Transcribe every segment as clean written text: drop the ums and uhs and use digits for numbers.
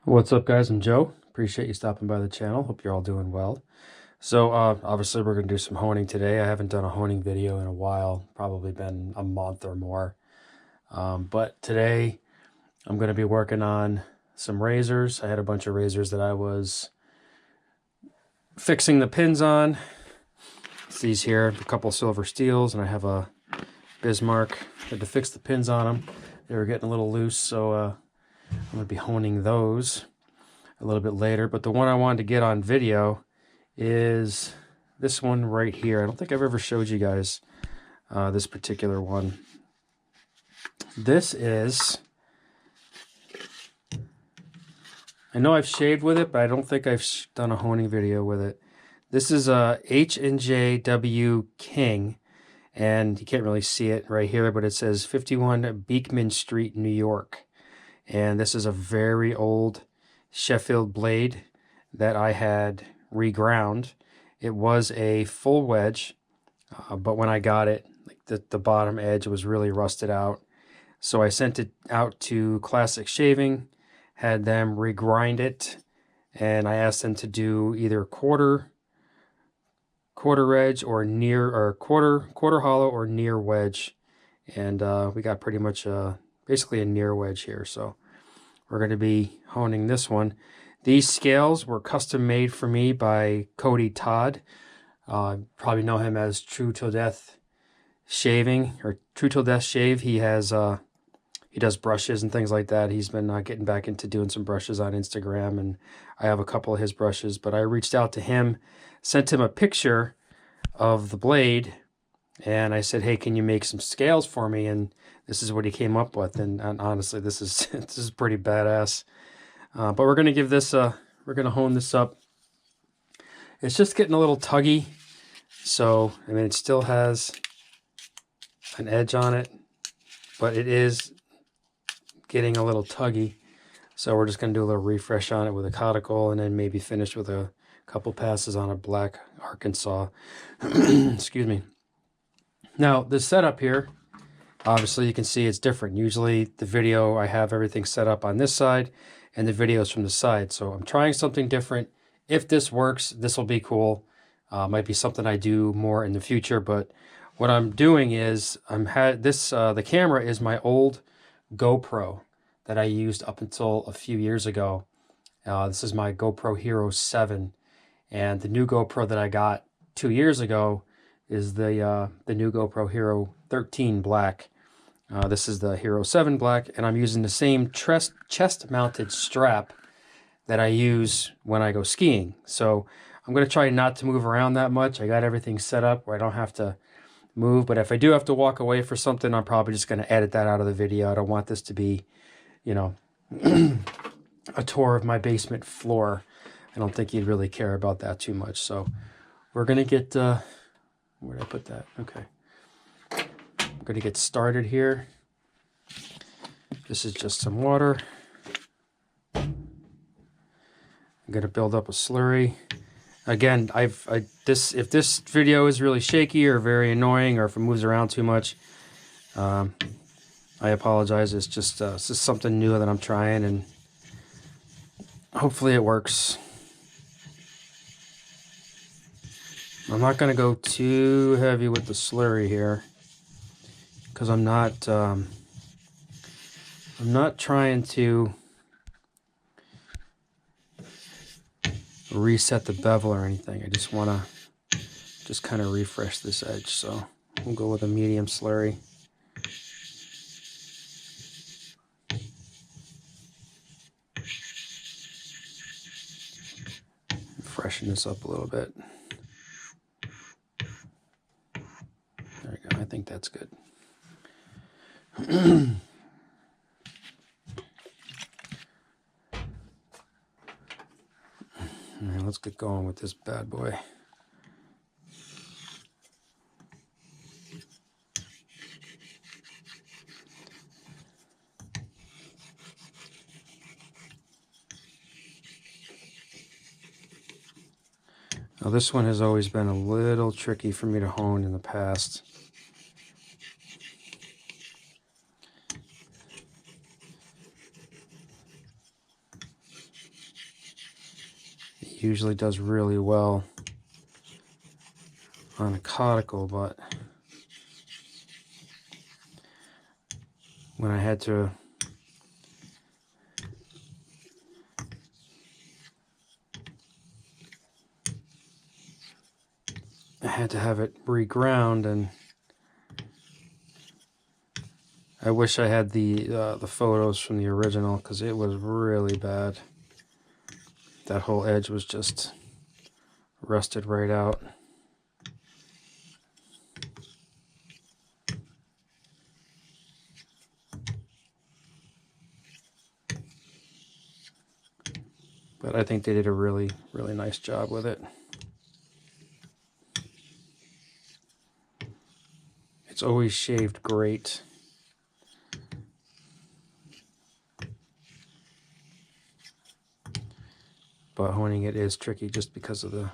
What's up, guys? I'm Joe. Appreciate you stopping by the channel. Hope you're all doing well. So obviously we're going to do some honing today. I haven't done a honing video in a while, probably been a month or more. But today I'm going to be working on some razors. I had a bunch of razors that I was fixing the pins on. It's these here, a couple silver steels, and I have a Bismarck. I had to fix the pins on them. They were getting a little loose, so I'm going to be honing those a little bit later. But the one I wanted to get on video is this one right here. I don't think I've ever showed you guys this particular one. This is, I know I've shaved with it, but I don't think I've done a honing video with it. This is a H&JW King, and you can't really see it right here, but it says 51 Beekman Street, New York. And this is a very old Sheffield blade that I had reground. It was a full wedge, but when I got it, like the bottom edge was really rusted out. So I sent it out to Classic Shaving, had them regrind it, and I asked them to do either quarter edge or near, or quarter hollow or near wedge, and we got pretty much basically a near wedge here. So we're going to be honing this one. These scales were custom made for me by Cody Todd. Probably know him as True Till Death Shaving, or True Till Death Shave. He has he does brushes and things like that. He's been getting back into doing some brushes on Instagram, and I have a couple of his brushes. But I reached out to him, sent him a picture of the blade, and I said, "Hey, can you make some scales for me?" And this is what he came up with. And honestly, this is this is pretty badass. But we're gonna give this we're gonna hone this up. It's just getting a little tuggy, so I mean, it still has an edge on it, but it is getting a little tuggy. So we're just gonna do a little refresh on it with a cuticle, and then maybe finish with a couple passes on a black Arkansas. Excuse me. Now the setup here, obviously you can see it's different. Usually the video, I have everything set up on this side, and the videos from the side. So I'm trying something different. If this works, this will be cool. Might be something I do more in the future, but what I'm doing is the camera is my old GoPro that I used up until a few years ago. This is my GoPro Hero 7, and the new GoPro that I got 2 years ago is the new GoPro Hero 13 Black. This is the Hero 7 Black, and I'm using the same chest-mounted strap that I use when I go skiing. So I'm going to try not to move around that much. I got everything set up where I don't have to move, but if I do have to walk away for something, I'm probably just going to edit that out of the video. I don't want this to be, you know, a tour of my basement floor. I don't think you'd really care about that too much. So we're going to get, where did I put that? Okay. I'm going to get started here. This is just some water. I'm going to build up a slurry. Again, if this video is really shaky or very annoying, or if it moves around too much, I apologize. It's just something new that I'm trying, and hopefully it works. I'm not going to go too heavy with the slurry here, because I'm not trying to reset the bevel or anything. I just want to just kind of refresh this edge. So we'll go with a medium slurry. Freshen this up a little bit. There we go. I think that's good. All right, let's get going with this bad boy. Now this one has always been a little tricky for me to hone in the past. usually does really well on a caudicle, but when I had to have it reground, and I wish I had the photos from the original, because it was really bad. That whole edge was just rusted right out. But I think they did a really, really nice job with it. It's always shaved great. But honing it is tricky just because of the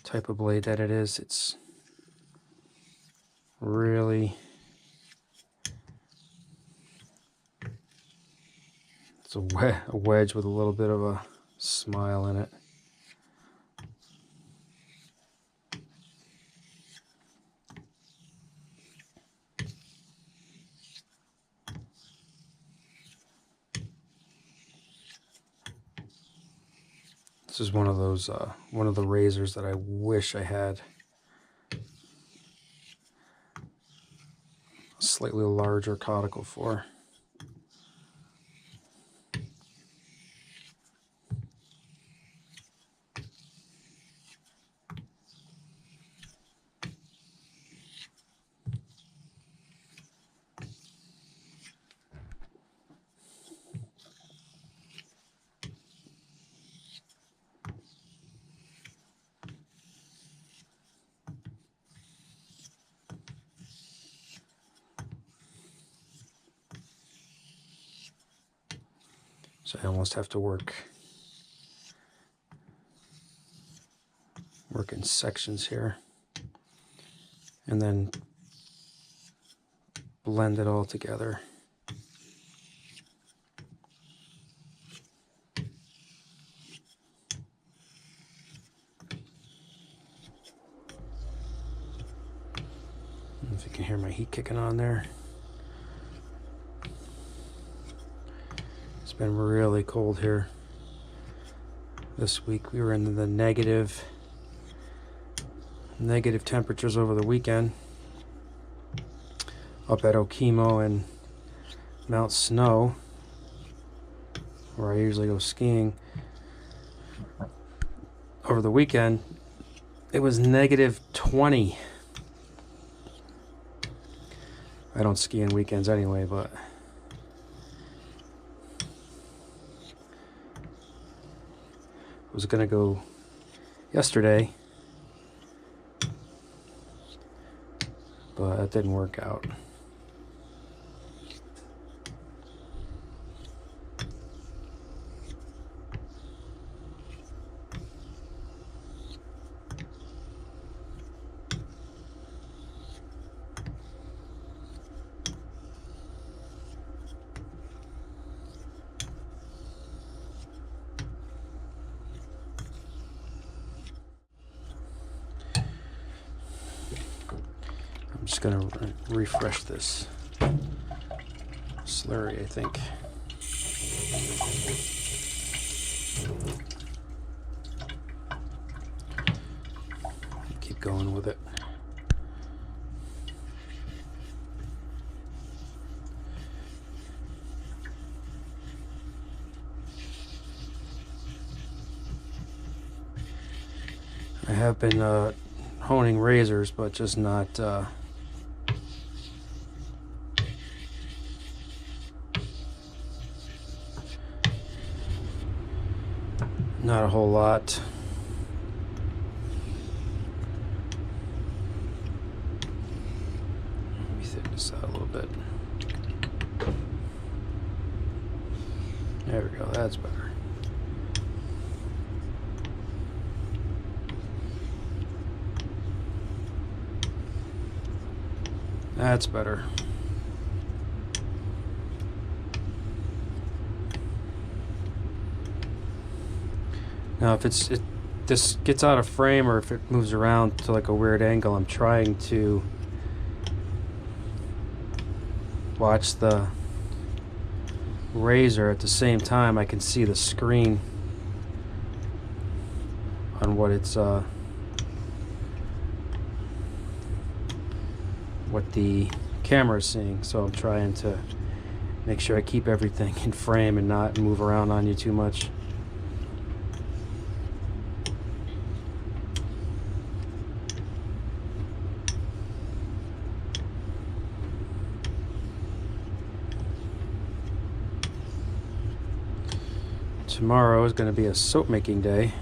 type of blade that it is. It's really... It's a wedge with a little bit of a smile in it. This is one of those, one of the razors that I wish I had a slightly larger caudicle for. So I almost have to work in sections here, and then blend it all together. I don't know if you can hear my heat kicking on there. It's been really cold here this week. We were in the negative temperatures over the weekend up at Okemo and Mount Snow, where I usually go skiing. Over the weekend it was -20. I don't ski on weekends anyway, but I was gonna go yesterday, but that didn't work out. I'm just gonna refresh this slurry, I think. Keep going with it. I have been honing razors, but just not not a whole lot. Let me thicken this out a little bit. There we go, that's better. That's better. Now if this gets out of frame or if it moves around to like a weird angle, I'm trying to watch the razor at the same time. I can see the screen on what it's what the camera is seeing, so I'm trying to make sure I keep everything in frame and not move around on you too much. Tomorrow is going to be a soap making day.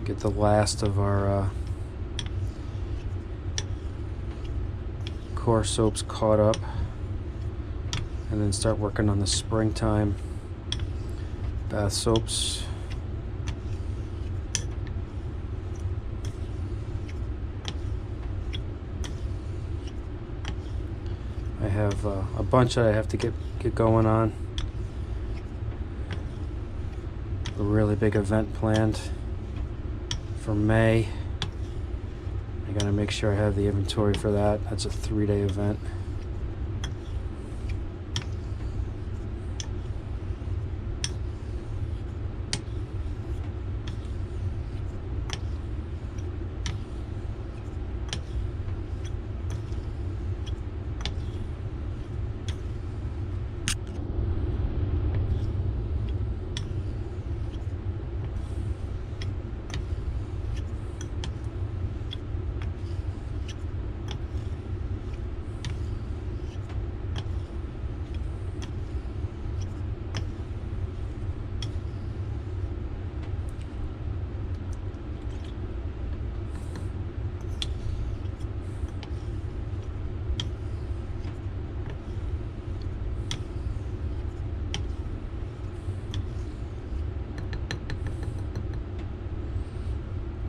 Get the last of our core soaps caught up, and then start working on the springtime bath soaps. I have a bunch that I have to get going on. A really big event planned for May. I gotta make sure I have the inventory for that. That's a 3-day event.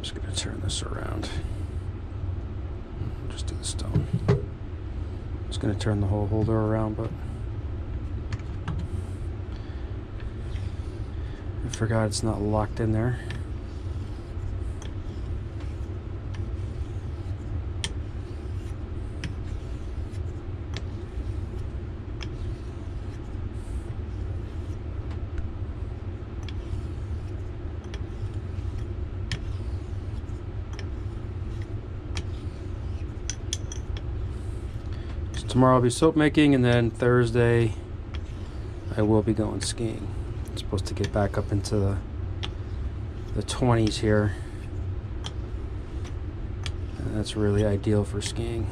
Just gonna turn this around. Just do the stone. Just gonna turn the whole holder around, but I forgot it's not locked in there. Tomorrow I'll be soap making, and then Thursday I will be going skiing. I'm supposed to get back up into the 20s here, and that's really ideal for skiing.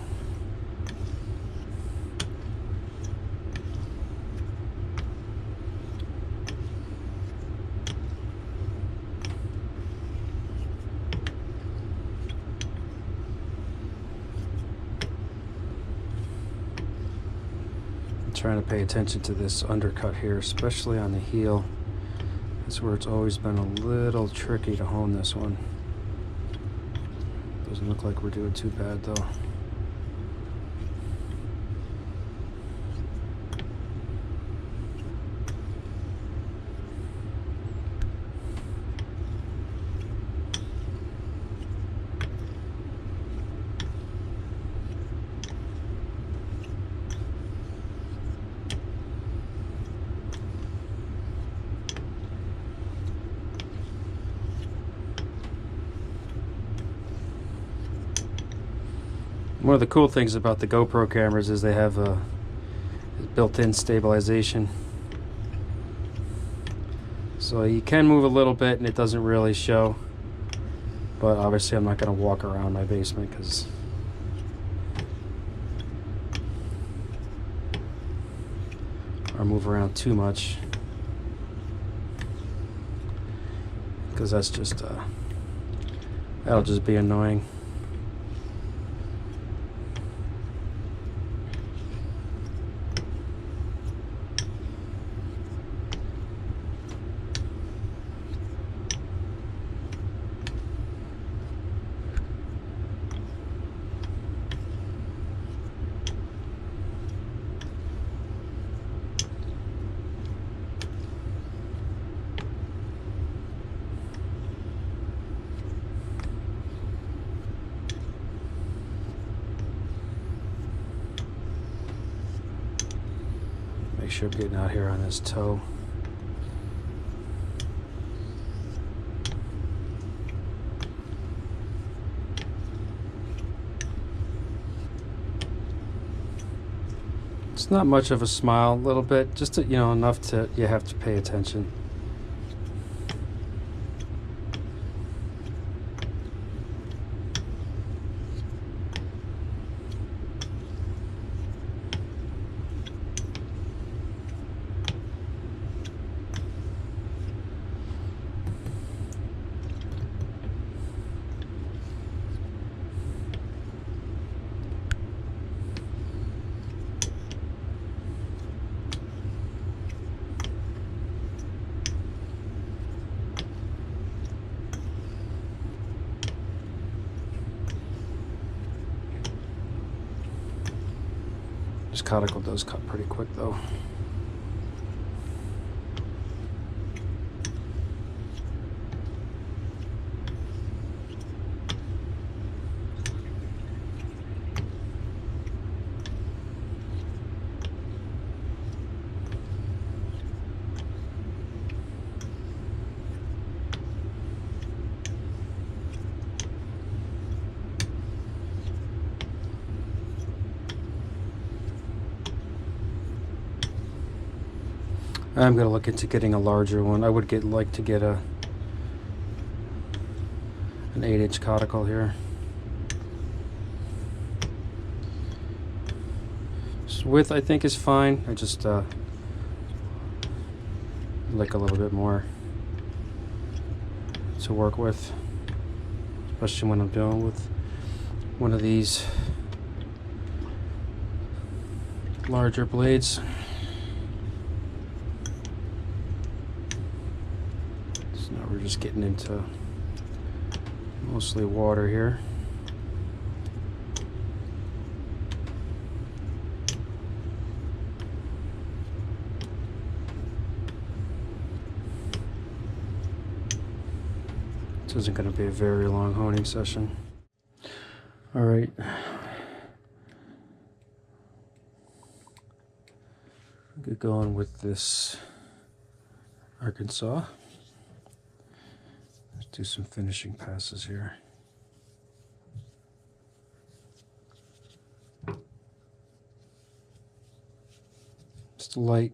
Trying to pay attention to this undercut here, especially on the heel. That's where it's always been a little tricky to hone this one. Doesn't look like we're doing too bad though. One of the cool things about the GoPro cameras is they have a built-in stabilization. So you can move a little bit and it doesn't really show. But obviously I'm not going to walk around my basement because or move around too much, because that's just that'll just be annoying. Make sure I'm getting out here on this toe. It's not much of a smile, a little bit, just to, enough to you have to pay attention. This cuticle does cut pretty quick though. I'm going to look into getting a larger one. I would like to get an 8-inch cuticle here. This width I think is fine. I just like a little bit more to work with, especially when I'm dealing with one of these larger blades. Now we're just getting into mostly water here. This isn't going to be a very long honing session. All right. Get going with this Arkansas. Do some finishing passes here. Just a light,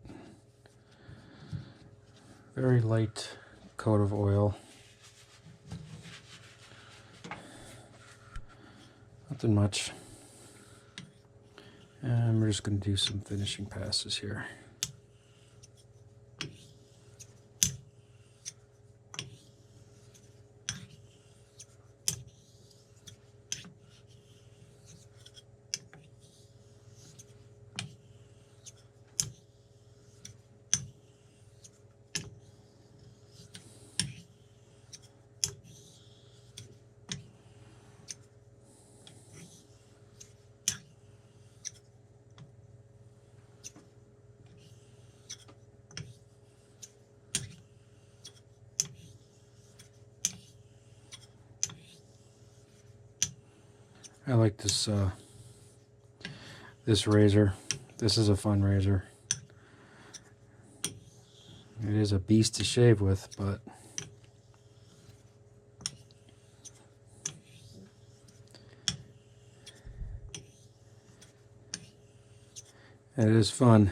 very light coat of oil. Nothing much. And we're just going to do some finishing passes here. I like this this razor. This is a fun razor. It is a beast to shave with, but it is fun.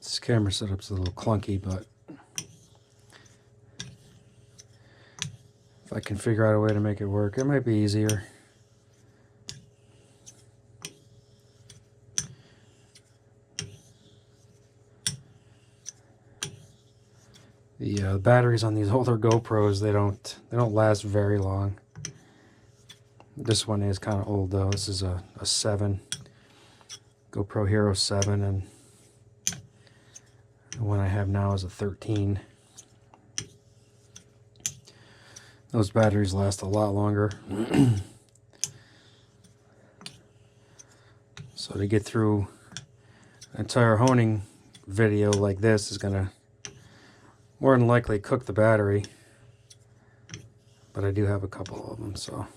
This camera setup's a little clunky, but if I can figure out a way to make it work, it might be easier. The batteries on these older GoPros, they don't last very long. This one is kind of old though. This is a 7, GoPro Hero 7, and the one I have now is a 13. Those batteries last a lot longer. So to get through an entire honing video like this is gonna more than likely cook the battery, but I do have a couple of them, so.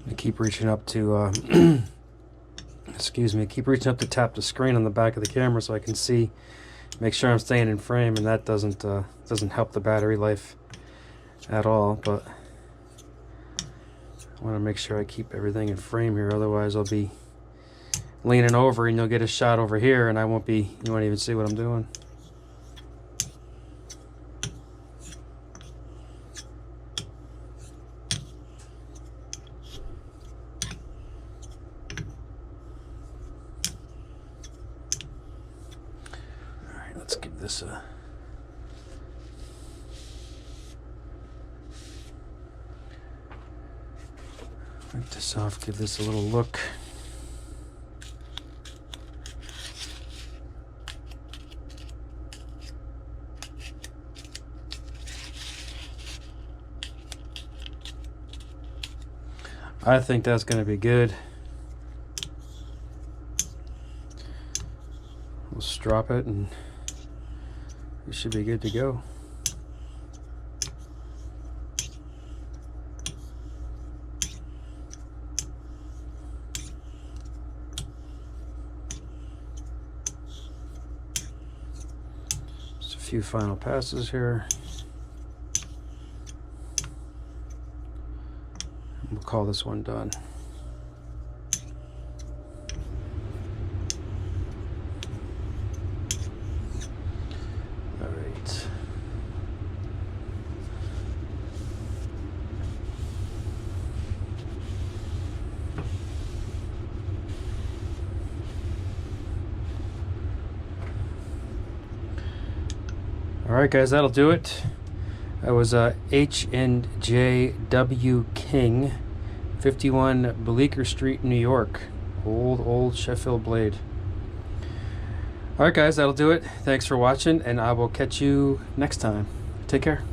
I keep reaching up to, excuse me, keep reaching up to tap the screen on the back of the camera so I can see, make sure I'm staying in frame, and that doesn't help the battery life at all. But I want to make sure I keep everything in frame here, otherwise I'll be leaning over and you'll get a shot over here and you won't even see what I'm doing. Let's give this a wipe this off, give this a little look. I think that's going to be good. We'll strop it and we should be good to go. Just a few final passes here. We'll call this one done. Alright guys, that'll do it. That was H&J W King, 51 Bleecker Street, New York. Old Sheffield blade. Alright guys, that'll do it. Thanks for watching, and I will catch you next time. Take care.